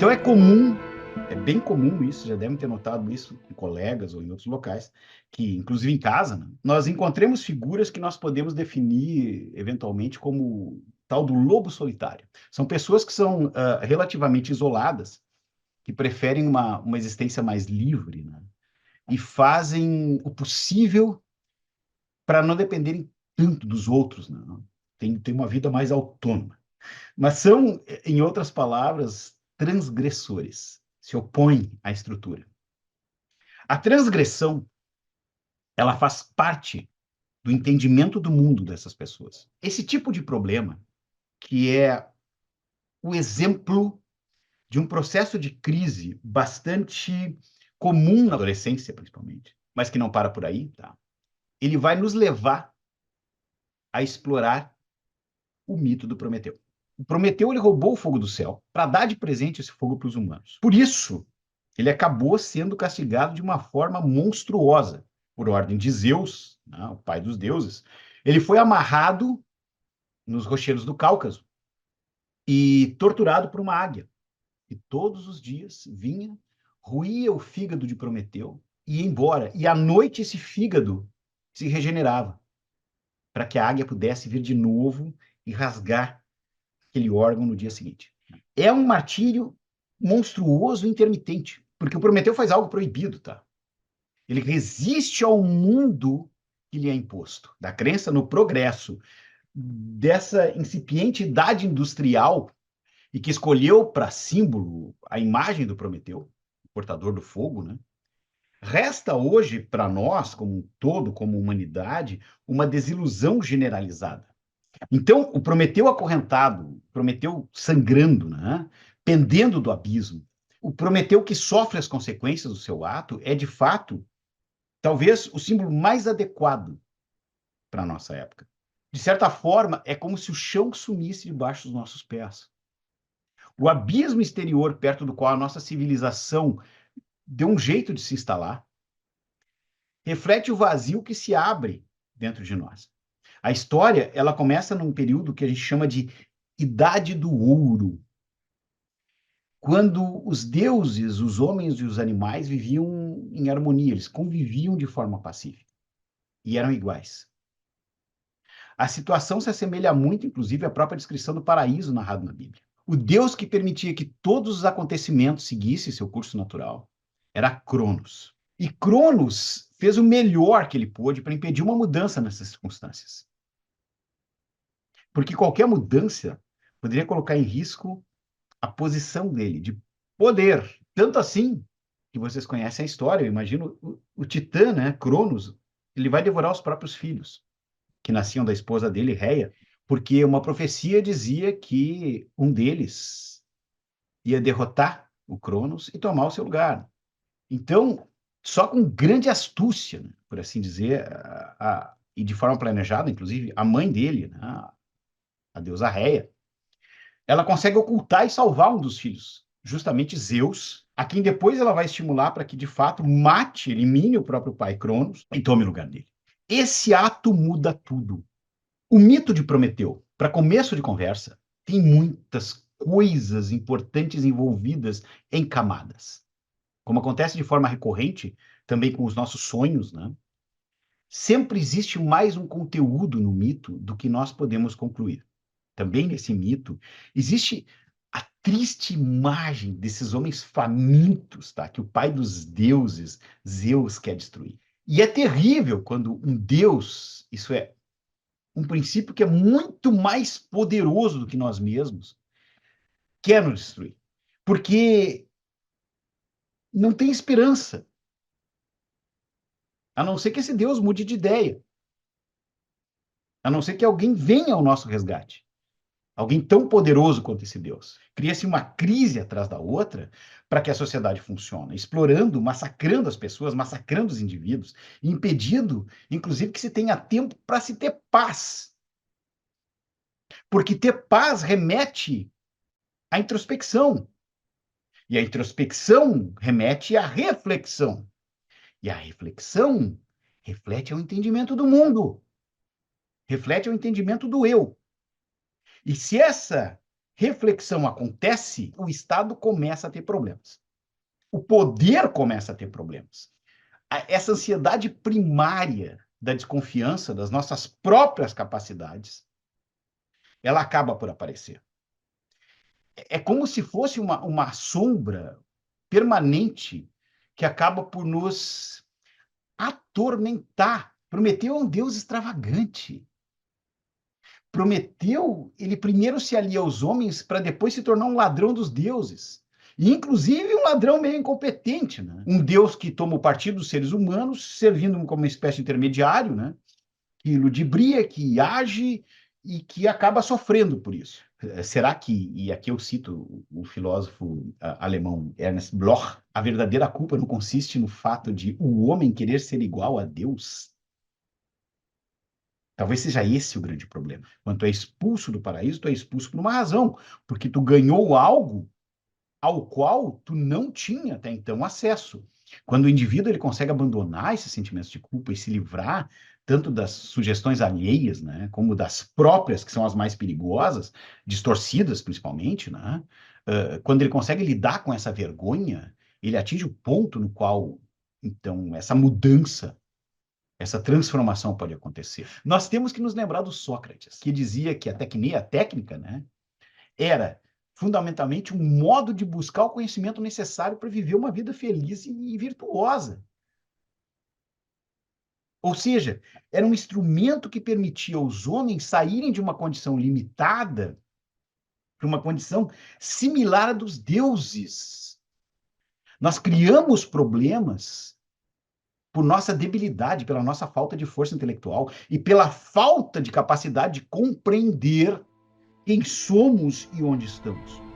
Então é comum, é bem comum isso, já devem ter notado isso em colegas ou em outros locais, que inclusive em casa, né, nós encontremos figuras que nós podemos definir eventualmente como tal do lobo solitário. São pessoas que são relativamente isoladas, que preferem uma existência mais livre, né, e fazem o possível para não dependerem tanto dos outros, né? Tem uma vida mais autônoma. Mas são, em outras palavras, transgressores, se opõem à estrutura. A transgressão, ela faz parte do entendimento do mundo dessas pessoas. Esse tipo de problema, que é o exemplo de um processo de crise bastante comum na adolescência, principalmente, mas que não para por aí, tá? Ele vai nos levar a explorar o mito do Prometeu. O Prometeu ele roubou o fogo do céu para dar de presente esse fogo para os humanos. Por isso, ele acabou sendo castigado de uma forma monstruosa, por ordem de Zeus, né, o pai dos deuses. Ele foi amarrado nos rochedos do Cáucaso e torturado por uma águia. E todos os dias vinha, roía o fígado de Prometeu e ia embora. E à noite esse fígado se regenerava, para que a águia pudesse vir de novo e rasgar aquele órgão no dia seguinte. É um martírio monstruoso e intermitente, porque o Prometeu faz algo proibido, tá? Ele resiste ao mundo que lhe é imposto, da crença no progresso, dessa incipiente idade industrial e que escolheu para símbolo a imagem do Prometeu, o portador do fogo, né? Resta hoje para nós, como um todo, como humanidade, uma desilusão generalizada. Então, o Prometeu acorrentado, Prometeu sangrando, né? Pendendo do abismo, o Prometeu que sofre as consequências do seu ato é, de fato, talvez o símbolo mais adequado para a nossa época. De certa forma, é como se o chão sumisse debaixo dos nossos pés. O abismo exterior perto do qual a nossa civilização deu um jeito de se instalar reflete o vazio que se abre dentro de nós. A história, ela começa num período que a gente chama de Idade do Ouro, quando os deuses, os homens e os animais viviam em harmonia, eles conviviam de forma pacífica e eram iguais. A situação se assemelha muito, inclusive, à própria descrição do paraíso narrado na Bíblia. O Deus que permitia que todos os acontecimentos seguissem seu curso natural era Cronos. E Cronos fez o melhor que ele pôde para impedir uma mudança nessas circunstâncias. Porque qualquer mudança poderia colocar em risco a posição dele de poder. Tanto assim que vocês conhecem a história, eu imagino o Titã, né, Cronos, ele vai devorar os próprios filhos, que nasciam da esposa dele, Reia, porque uma profecia dizia que um deles ia derrotar o Cronos e tomar o seu lugar. Então, só com grande astúcia, né, por assim dizer, e de forma planejada, inclusive, a mãe dele, né, a deusa Reia, ela consegue ocultar e salvar um dos filhos, justamente Zeus, a quem depois ela vai estimular para que, de fato, mate, elimine o próprio pai Cronos e tome o lugar dele. Esse ato muda tudo. O mito de Prometeu, para começo de conversa, tem muitas coisas importantes envolvidas em camadas. Como acontece de forma recorrente, também com os nossos sonhos, né? Sempre existe mais um conteúdo no mito do que nós podemos concluir. Também nesse mito, existe a triste imagem desses homens famintos, tá? Que o pai dos deuses, Zeus, quer destruir. E é terrível quando um deus, isso é, um princípio que é muito mais poderoso do que nós mesmos, quer nos destruir. Porque não tem esperança, a não ser que esse Deus mude de ideia, a não ser que alguém venha ao nosso resgate. Alguém tão poderoso quanto esse Deus. Cria-se uma crise atrás da outra para que a sociedade funcione, explorando, massacrando as pessoas, massacrando os indivíduos, impedindo, inclusive, que se tenha tempo para se ter paz. Porque ter paz remete à introspecção. E a introspecção remete à reflexão. E a reflexão reflete ao entendimento do mundo, reflete ao entendimento do eu. E se essa reflexão acontece, o Estado começa a ter problemas. O poder começa a ter problemas. Essa ansiedade primária da desconfiança das nossas próprias capacidades, ela acaba por aparecer. É como se fosse uma sombra permanente que acaba por nos atormentar. Prometeu é um Deus extravagante. Prometeu, ele primeiro se alia aos homens para depois se tornar um ladrão dos deuses. E, inclusive, um ladrão meio incompetente, né? Um Deus que toma o partido dos seres humanos, servindo como uma espécie de intermediário, né? Que ludibria, que age e que acaba sofrendo por isso. Será que, e aqui eu cito o filósofo alemão Ernst Bloch, a verdadeira culpa não consiste no fato de o homem querer ser igual a Deus? Talvez seja esse o grande problema. Quando tu é expulso do paraíso, tu é expulso por uma razão, porque tu ganhou algo ao qual tu não tinha até então acesso. Quando o indivíduo ele consegue abandonar esses sentimentos de culpa e se livrar tanto das sugestões alheias, né, como das próprias, que são as mais perigosas, distorcidas principalmente, né, quando ele consegue lidar com essa vergonha, ele atinge o ponto no qual, então, essa mudança, essa transformação pode acontecer. Nós temos que nos lembrar do Sócrates, que dizia que a tecnia, a técnica, né, era fundamentalmente um modo de buscar o conhecimento necessário para viver uma vida feliz e virtuosa. Ou seja, era um instrumento que permitia aos homens saírem de uma condição limitada para uma condição similar à dos deuses. Nós criamos problemas por nossa debilidade, pela nossa falta de força intelectual e pela falta de capacidade de compreender quem somos e onde estamos.